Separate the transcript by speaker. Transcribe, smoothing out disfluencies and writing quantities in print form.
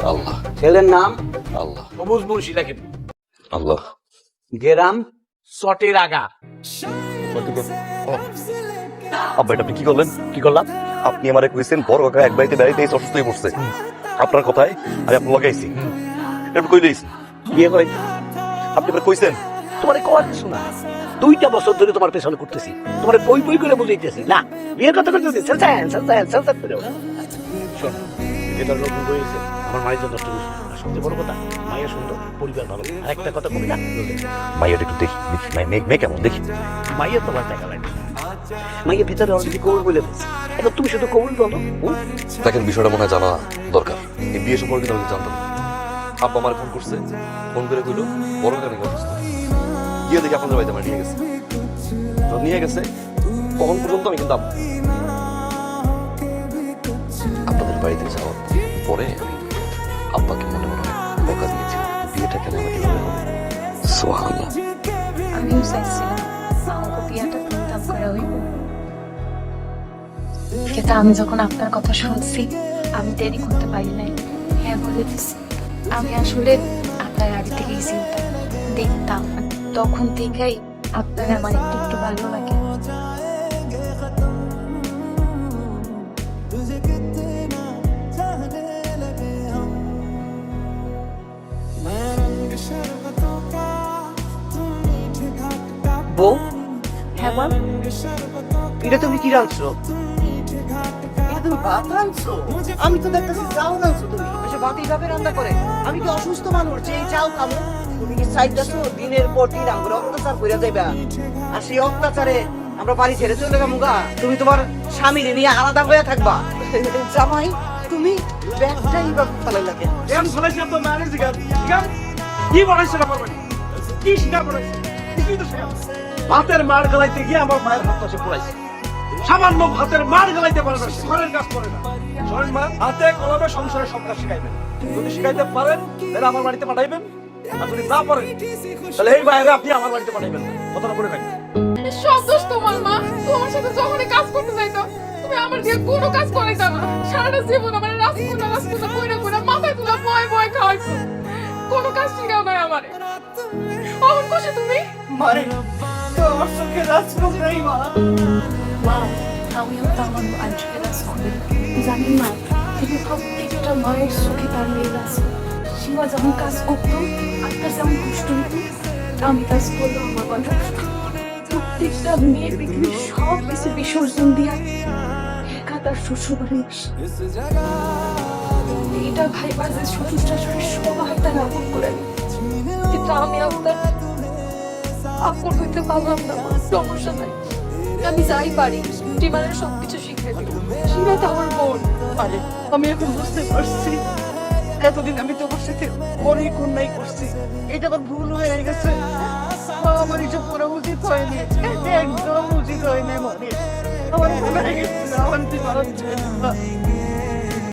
Speaker 1: আল্লাহ।
Speaker 2: ছেলের নাম
Speaker 1: আল্লাহ।
Speaker 2: সবুজ মুন্সি লেখেন।
Speaker 1: আল্লাহ।
Speaker 2: গেরাম চটের আগা।
Speaker 1: আব্বা এটা আপনি কি করলেন?
Speaker 2: কি করলাম?
Speaker 1: আপনি আমারে কইছেন বড় কাকা এক বাড়িতে বেড়াইতে এসে অসুস্থ হয়ে পড়ছে। আপনার কথায় আমি আপনার লাগাইছি। এরপর কই লইছি
Speaker 2: বিয়ে করে
Speaker 1: আপনি এবার কইছেন
Speaker 2: তোমার কওয়ার কিছু না। 2টা বছর ধরে তোমার পেছনে করতেছি, তোমার বই বই করে বুঝাইতেছি না বিয়ের কথা করতেছি। সেলসান করে শোন, যেটা রোগ হয়েছে আমার মায়ের জন্য নষ্ট হয়েছে। আর সবচেয়ে বড় কথা, মায়ের সুন্দর, পরিবার ভালো। আর একটা কথা কবি না,
Speaker 1: মাইয়াটা একটু দেখি মেয়ে কেমন দেখি।
Speaker 2: মাইয়ের তোমার দেখা লাগে, মাইয়ের ভিতরে অলরেডি কবুল বলে দিচ্ছে। এখন তুমি শুধু কবুল বলো।
Speaker 1: দেখেন বিষয়টা মনে হয় জানা দরকার। এই বিয়ে সম্পর্কে কিন্তু আমি জানতাম না। আব্বা আমার ফোন করছে, ফোন করে কইলো বড় কাকা নাকি অসুস্থ। গিয়ে দেখি আপনাদের বাড়িতে আমার নিয়ে গেছে। তো নিয়ে গেছে কখন পর্যন্ত আমি কিন্তু আপনাদের বাড়িতে যাওয়ার পরে আমি আব্বাকে মনে মনে বকা দিয়েছি বিয়েটা কেন আমাকে হবে। সুবহানাল্লাহ।
Speaker 3: আমিও চাইছিলাম আমাকে বিয়েটা ধুমধাম করে হইব, কিন্তু আমি যখন আপনার কথা শুনছি আমি দেরি করতে পারি নাই। হ্যাঁ বলে দিছি। আমি আসলে আপনার আগে থেকেই চিন্তা দেখতাম, তখন থেকেই আপনার আমার একটু একটু ভালো লাগে।
Speaker 2: বউ,
Speaker 3: হ্যাঁ বল।
Speaker 2: এটা তুমি কি রাখছো?
Speaker 4: এটা তুমি ভাত রাঁধছো? আমি তো দেখতেছি চাল রাঁধছো তুমি। এসে ভাত এইভাবে রান্না করে? আমি কি অসুস্থ মানুষ যে এই চাল খাবো? তুমি কি চাইতেছো দিনের পর দিন আমরা অত্যাচার করে যাইবা? আর সেই অত্যাচারে আমরা বাড়ি ছেড়ে চলে যাবো গা? তুমি তোমার স্বামী নিয়ে আলাদা হয়ে থাকবা? জামাই তুমি ব্যাগটাই বা ফেলে লাগে।
Speaker 2: আমি ফলাইছি আপনার মায়ের জিগান। কি বানাইছে আমার বাড়ি? কি শিকার বানাইছে? কিছুই তো শিকার। ভাতের মার গলাইতে গিয়ে আমার মায়ের হাত পাশে পড়াইছে। সামান্য ভাতের মার গলাইতে পারে না, ঘরের কাজ করে না। শোনেন মা, হাতে কলমে সংসারের সব কাজ শিখাইবেন। যদি শিখাইতে পারেন তাহলে আমার বাড়িতে পাঠাইবেন, আর যদি না পারেন তাহলে এই বাইরে আপনি আমার বাড়িতে পাঠাইবেন। কথাটা বলে রাখবেন।
Speaker 5: সব দোষ তোমার মা। তোমার সাথে যখনই কাজ করতে যাইতো তুমি আমার দিয়ে কোনো কাজ করাইতা না। সারাটা জীবন আমার রাজকুনা কইরা মাথায় তুলা ভয় খাওয়াইছো। কোনো কাজ শিখাও নাই আমারে। অহন বসে তুমি
Speaker 4: মারে তোমার চোখে রাজকোষ নেই মা।
Speaker 3: মা, আমিও তো আমার আন্টিকে রাজ করি। জানি না তিনি প্রত্যেকটা মায়ের চোখে তার মেয়ে আছে। সীমা যখন কাজ করতো আপনার যেমন কষ্ট হতো, আমি কাজ করলেও আমার মনে কষ্ট। প্রত্যেকটা মেয়ের পৃথিবীর সব কিছু বিসর্জন দিয়া একা তার শ্বশুরবাড়ি আসে। এটা ভাই বাজে শ্বশুর শাশুড়ি সবাই তার আপন করে নেয়। কিন্তু আমি আপনার আপন হইতে পারলাম না। সমস্যা নাই, আমি যাই পারি টিমারের সবকিছু শিখে দিব। সীমা তো আমার বোন।
Speaker 4: আরে আমি এখন বুঝতে পারছি এতদিন আমি তোমার সাথে অনেক অন্যায় করছি। এটা আমার ভুল হয়ে গেছে। আমার এটা করা উচিত হয়নি, এটা একদম উচিত হয়নি। মানে আমার ভুল হয়ে গেছে। আমার